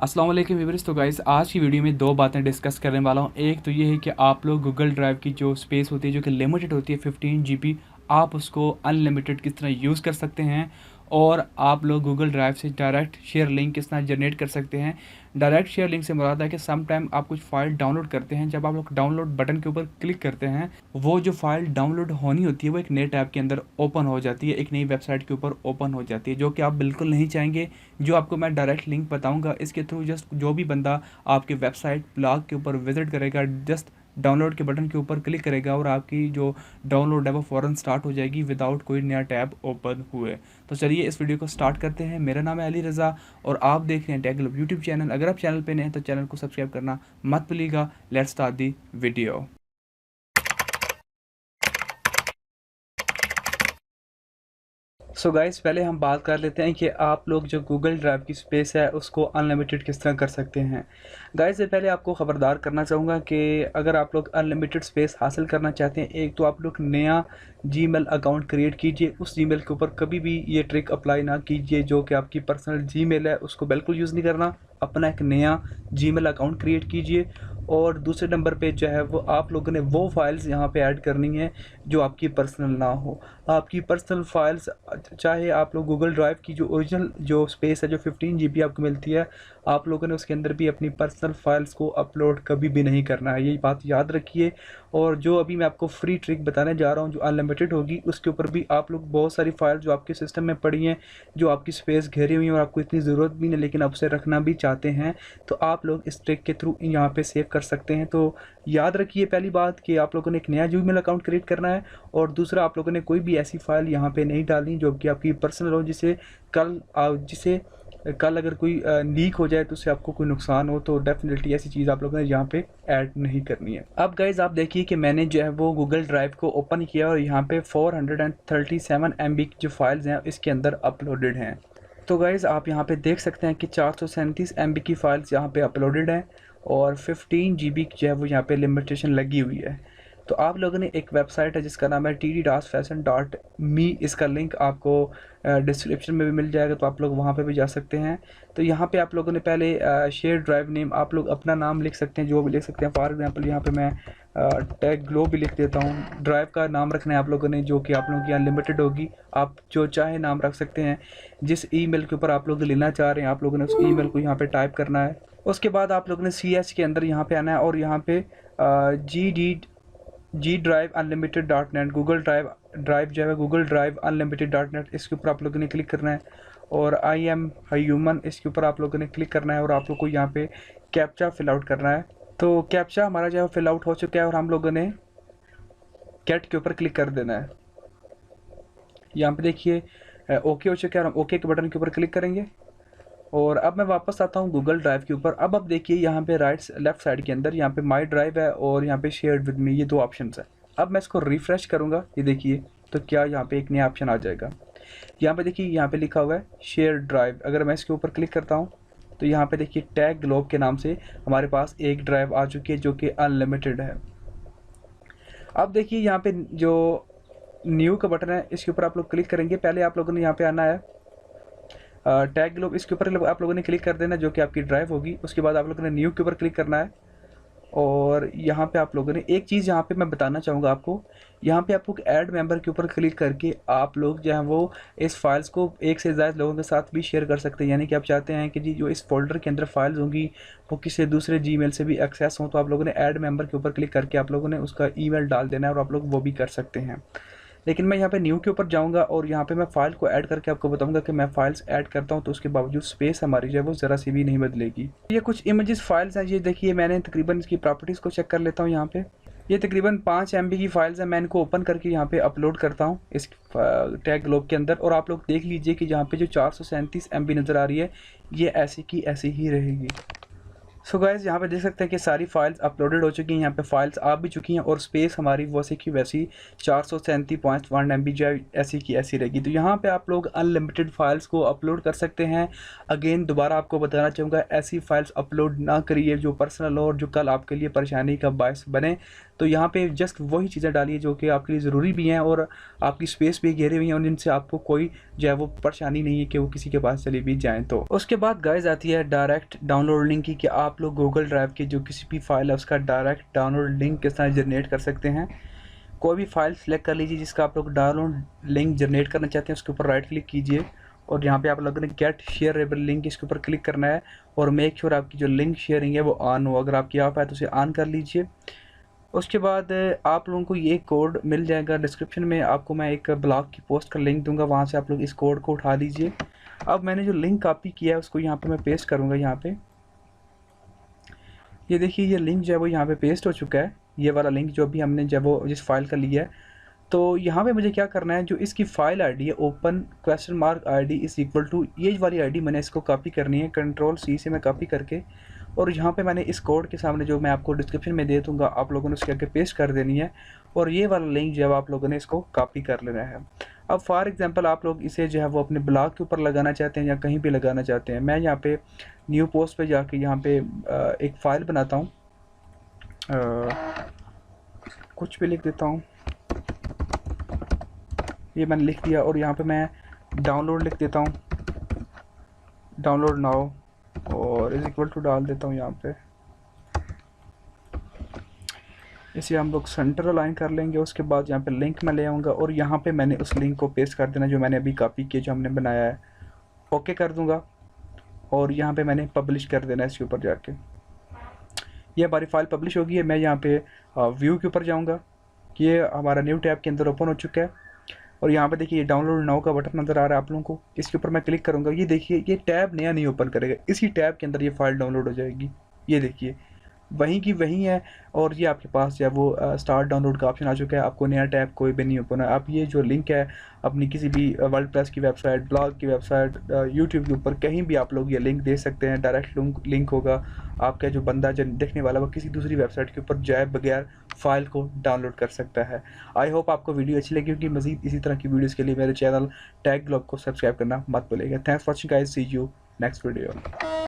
अस्सलाम वालेकुम व्यूअर्स। तो गाइस आज की वीडियो में दो बातें डिस्कस करने वाला हूँ। एक तो ये है कि आप लोग गूगल ड्राइव की जो स्पेस होती है जो कि लिमिटेड होती है 15 GB, आप उसको अनलिमिटेड किस तरह यूज़ कर सकते हैं। और आप लोग गूगल ड्राइव से डायरेक्ट शेयर लिंक किस तरह जनरेट कर सकते हैं। डायरेक्ट शेयर लिंक से मुराद है कि सम टाइम आप कुछ फाइल डाउनलोड करते हैं, जब आप लोग डाउनलोड बटन के ऊपर क्लिक करते हैं वो जो फाइल डाउनलोड होनी होती है वो एक नए टैब के अंदर ओपन हो जाती है, एक नई वेबसाइट के ऊपर ओपन हो जाती है, जो कि आप बिल्कुल नहीं चाहेंगे। जो आपको मैं डायरेक्ट लिंक बताऊंगा इसके थ्रू जस्ट जो भी बंदा आपके वेबसाइट ब्लॉग के ऊपर विजिट करेगा, जस्ट डाउनलोड के बटन के ऊपर क्लिक करेगा और आपकी जो डाउनलोड है वो फ़ौरन स्टार्ट हो जाएगी विदाउट कोई नया टैब ओपन हुए। तो चलिए इस वीडियो को स्टार्ट करते हैं। मेरा नाम है अली रज़ा और आप देख रहे हैं टेक ग्लोब यूट्यूब चैनल। अगर आप चैनल पे नए हैं तो चैनल को सब्सक्राइब करना मत भूलिएगा। Let's start the video. So guys पहले हम बात कर लेते हैं कि आप लोग जो गूगल ड्राइव की स्पेस है उसको अनलिमिटेड किस तरह कर सकते हैं। गाइस से पहले आपको ख़बरदार करना चाहूँगा कि अगर आप लोग अनलिमिटेड स्पेस हासिल करना चाहते हैं, एक तो आप लोग नया जीमेल अकाउंट क्रिएट कीजिए। उस जीमेल के ऊपर कभी भी ये ट्रिक अप्लाई ना कीजिए जो कि आपकी पर्सनल जीमेल है, उसको बिल्कुल यूज़ नहीं करना। अपना एक नया जीमेल अकाउंट क्रिएट कीजिए और दूसरे नंबर पे जो है वो आप लोगों ने वो फाइल्स यहाँ पे ऐड करनी है जो आपकी पर्सनल ना हो। आपकी पर्सनल फाइल्स चाहे आप लोग गूगल ड्राइव की जो ओरिजिनल जो स्पेस है जो 15 GB आपको मिलती है, आप लोगों ने उसके अंदर भी अपनी पर्सनल फाइल्स को अपलोड कभी भी नहीं करना है, यही बात याद रखिए। और जो अभी मैं आपको फ्री ट्रिक बताने जा रहा हूँ जो अनलिमिटेड होगी, उसके ऊपर भी आप लोग बहुत सारी फाइल जो आपके सिस्टम में पड़ी हैं, जो आपकी स्पेस घेरी हुई है और आपको इतनी ज़रूरत भी नहीं लेकिन आप उसे रखना भी चाहते हैं, तो आप लोग इस ट्रिक के थ्रू यहाँ पे सेव कर सकते हैं। तो याद रखिए पहली बात कि आप लोगों ने एक नया जीमेल अकाउंट क्रिएट करना है और दूसरा आप लोगों ने कोई भी ऐसी फाइल यहाँ पे नहीं डालनी जो कि आपकी पर्सनल हो, जिसे कल अगर कोई लीक हो जाए तो उससे आपको कोई नुकसान हो, तो डेफिनेटली ऐसी चीज़ आप लोगों ने यहाँ पे ऐड नहीं करनी है। अब गाइज आप देखिए कि मैंने जो है वो गूगल ड्राइव को ओपन किया और यहाँ पे 437 MB की जो फाइल्स हैं इसके अंदर अपलोडेड हैं। तो गाइज़ आप यहाँ पे देख सकते हैं कि 437 MB की फ़ाइल्स यहाँ पे अपलोडेड हैं और 15 GB जो है वो यहाँ पे लिमिटेशन लगी हुई है। तो आप लोगों ने एक वेबसाइट है जिसका नाम है td-fashion.me, इसका लिंक आपको डिस्क्रिप्शन में भी मिल जाएगा, तो आप लोग वहाँ पे भी जा सकते हैं। तो यहाँ पे आप लोगों ने पहले शेयर ड्राइव नेम आप लोग अपना नाम लिख सकते हैं, जो भी लिख सकते हैं। फॉर एग्जांपल यहाँ पे मैं टैग ग्लोब भी लिख देता हूँ। ड्राइव का नाम रखना है आप लोगों ने जो कि आप लोगों की अनलिमिटेड होगी, आप जो चाहे नाम रख सकते हैं। जिस ईमेल के ऊपर आप लोग लेना चाह रहे हैं आप लोगों ने उस ईमेल को यहाँ पे टाइप करना है। उसके बाद आप लोगों ने CS के अंदर यहाँ पे आना है और यहाँ पे G drive unlimited dot net Google drive जो है Google drive unlimited dot net, इसके ऊपर आप लोगों ने क्लिक करना है। और आई एम ह्यूमन इसके ऊपर आप लोगों ने क्लिक करना है और आप लोग को यहाँ पे कैप्चा फिल आउट करना है। तो कैप्चा हमारा जो है फिल आउट हो चुका है और हम लोगों ने गेट के ऊपर क्लिक कर देना है। यहाँ पे देखिए ओके हो चुका है और हम ओके के बटन के ऊपर क्लिक करेंगे। और अब मैं वापस आता हूँ गूगल ड्राइव के ऊपर। अब देखिए यहाँ पे लेफ्ट साइड के अंदर यहाँ पे माई ड्राइव है और यहाँ पे शेयर्ड विद मी, ये दो ऑप्शंस है। अब मैं इसको रिफ्रेश करूँगा, ये देखिए तो क्या यहाँ पे एक नया ऑप्शन आ जाएगा। यहाँ पे देखिए यहाँ पे लिखा हुआ है शेयर ड्राइव। अगर मैं इसके ऊपर क्लिक करता हूँ तो यहाँ पे देखिए टैग ग्लोब के नाम से हमारे पास एक ड्राइव आ चुकी है जो कि अनलिमिटेड है। अब देखिए यहाँ पे जो न्यू का बटन है इसके ऊपर आप लोग क्लिक करेंगे। पहले आप लोगों ने यहाँ पे आना है टैग ग्लोब, इसके ऊपर आप लोगों ने क्लिक कर देना जो कि आपकी ड्राइव होगी। उसके बाद आप लोगों ने न्यू के ऊपर क्लिक करना है और यहाँ पे आप लोगों ने एक चीज़ यहाँ पे मैं बताना चाहूँगा आपको, यहाँ पे आपको ऐड मेंबर के ऊपर क्लिक करके आप लोग जो है वो इस फाइल्स को एक से ज़्यादा लोगों के साथ भी शेयर कर सकते हैं। यानी कि आप चाहते हैं कि जी जो इस फोल्डर के अंदर फाइल्स होंगी वो किसी दूसरे जीमेल से भी एक्सेस हों, तो आप लोगों ने ऐड मेंबर के ऊपर क्लिक करके आप लोगों ने उसका ईमेल डाल देना है और आप लोग वो भी कर सकते हैं। लेकिन मैं यहाँ पे न्यू के ऊपर जाऊँगा और यहाँ पे मैं फ़ाइल को ऐड करके आपको बताऊँगा कि मैं फाइल्स ऐड करता हूँ तो उसके बावजूद स्पेस हमारी जो है वो ज़रा सी भी नहीं बदलेगी। ये कुछ इमेजेस फाइल्स हैं, ये देखिए मैंने तकरीबन इसकी प्रॉपर्टीज़ को चेक कर लेता हूँ। यहाँ पे ये तकरीबन 5 MB की फाइल्स हैं। मैं इनको ओपन करके यहाँ पे अपलोड करता हूँ इस टैग ग्लोब के अंदर और आप लोग देख लीजिए कि यहाँ पे जो 437 MB नज़र आ रही है ये ऐसी की ऐसी ही रहेगी। सो गाइस यहाँ पे देख सकते हैं कि सारी फाइल्स अपलोडेड हो चुकी हैं, यहाँ पे फाइल्स आ भी चुकी हैं और स्पेस हमारी वैसे की वैसी 437.1 MB जो ऐसी की ऐसी रहेगी। तो यहाँ पे आप लोग अनलिमिटेड फाइल्स को अपलोड कर सकते हैं। अगेन दोबारा आपको बताना चाहूँगा, ऐसी फाइल्स अपलोड ना करिए जो पर्सनल हो और जो कल आपके लिए परेशानी का बायस बने। तो यहाँ पे जस्ट वही चीज़ें डालिए जो कि आपके लिए ज़रूरी भी हैं और आपकी स्पेस भी घेरे हुई हैं और जिनसे आपको कोई जो है वो परेशानी नहीं है कि वो किसी के पास चली भी जाएँ। तो उसके बाद गाइस आती है डायरेक्ट डाउनलोड लिंक की, कि आप लोग गूगल ड्राइव की जो किसी भी फाइल है उसका डायरेक्ट डाउनलोड लिंक किस तरह जनरेट कर सकते हैं। कोई भी फाइल सेलेक्ट कर लीजिए जिसका आप लोग डाउनलोड लिंक जनरेट करना चाहते हैं, उसके ऊपर राइट क्लिक कीजिए और यहाँ पे आप लोगों ने गेट शेयरेबल लिंक इसके ऊपर क्लिक करना है और मेक श्योर आपकी जो लिंक शेयरिंग है वो ऑन हो। अगर आपकी ऑफ है तो उसे ऑन कर लीजिए। उसके बाद आप लोगों को ये कोड मिल जाएगा डिस्क्रिप्शन में, आपको मैं एक ब्लॉग की पोस्ट का लिंक दूंगा, वहाँ से आप लोग इस कोड को उठा लीजिए। अब मैंने जो लिंक कॉपी किया है उसको यहाँ पे मैं पेस्ट करूँगा। यहाँ पे ये देखिए, ये लिंक जो है वो यहाँ पे पेस्ट हो चुका है, ये वाला लिंक जो अभी हमने जब वो जिस फाइल का लिया है। तो यहाँ पे मुझे क्या करना है, जो इसकी फ़ाइल आईडी है open?id इज़ इक्वल टू ये वाली आईडी मैंने इसको कॉपी करनी है, Ctrl+C से मैं कॉपी करके और यहाँ पे मैंने इस कोड के सामने जो मैं आपको डिस्क्रिप्शन में दे दूँगा आप लोगों ने उसके आगे पेस्ट कर देनी है और ये वाला लिंक जो है आप लोगों ने इसको कॉपी कर लेना है। अब फॉर एग्जांपल आप लोग इसे जो है वो अपने ब्लॉग के ऊपर लगाना चाहते हैं या कहीं भी लगाना चाहते हैं। मैं यहाँ पे न्यू पोस्ट पे जाके यहाँ पे एक फ़ाइल बनाता हूँ, कुछ भी लिख देता हूँ। ये मैंने लिख दिया और यहाँ पे मैं डाउनलोड लिख देता हूँ, डाउनलोड नाउ और इज़ इक्वल टू डाल देता हूँ यहाँ पे। इसे हम लोग सेंटर अलाइन कर लेंगे। उसके बाद यहाँ पे लिंक मैं ले आऊँगा और यहाँ पे मैंने उस लिंक को पेस्ट कर देना जो मैंने अभी कॉपी किया जो हमने बनाया है। ओके कर दूँगा और यहाँ पे मैंने पब्लिश कर देना है इसके ऊपर जाके। ये हमारी फाइल पब्लिश होगी है। मैं यहाँ पे व्यू के ऊपर जाऊँगा, ये हमारा न्यू टैब के अंदर ओपन हो चुका है और यहाँ पे देखिए ये डाउनलोड नाउ का बटन नज़र आ रहा है आप लोगों को, इसके ऊपर मैं क्लिक करूँगा। ये देखिए ये टैब नया नहीं ओपन करेगा, इसी टैब के अंदर ये फाइल डाउनलोड हो जाएगी। ये देखिए वहीं की वहीं है और ये आपके पास जो है वो स्टार्ट डाउनलोड का ऑप्शन आ चुका है। आपको नया टैब कोई भी नहीं ओपन है। आप ये जो लिंक है अपनी किसी भी वर्डप्रेस की वेबसाइट, ब्लॉग की वेबसाइट, यूट्यूब के ऊपर कहीं भी आप लोग ये लिंक दे सकते हैं। डायरेक्ट लिंक होगा, आपका जो बंदा जो देखने वाला वो किसी दूसरी वेबसाइट के ऊपर जाए बगैर फाइल को डाउनलोड कर सकता है। आई होप आपको वीडियो अच्छी लगी होगी। मज़ीद इसी तरह की वीडियोज़ के लिए मेरे चैनल टेक ग्लोब को सब्सक्राइब करना मत भूलिएगा। Thanks for watching guys, see you next video.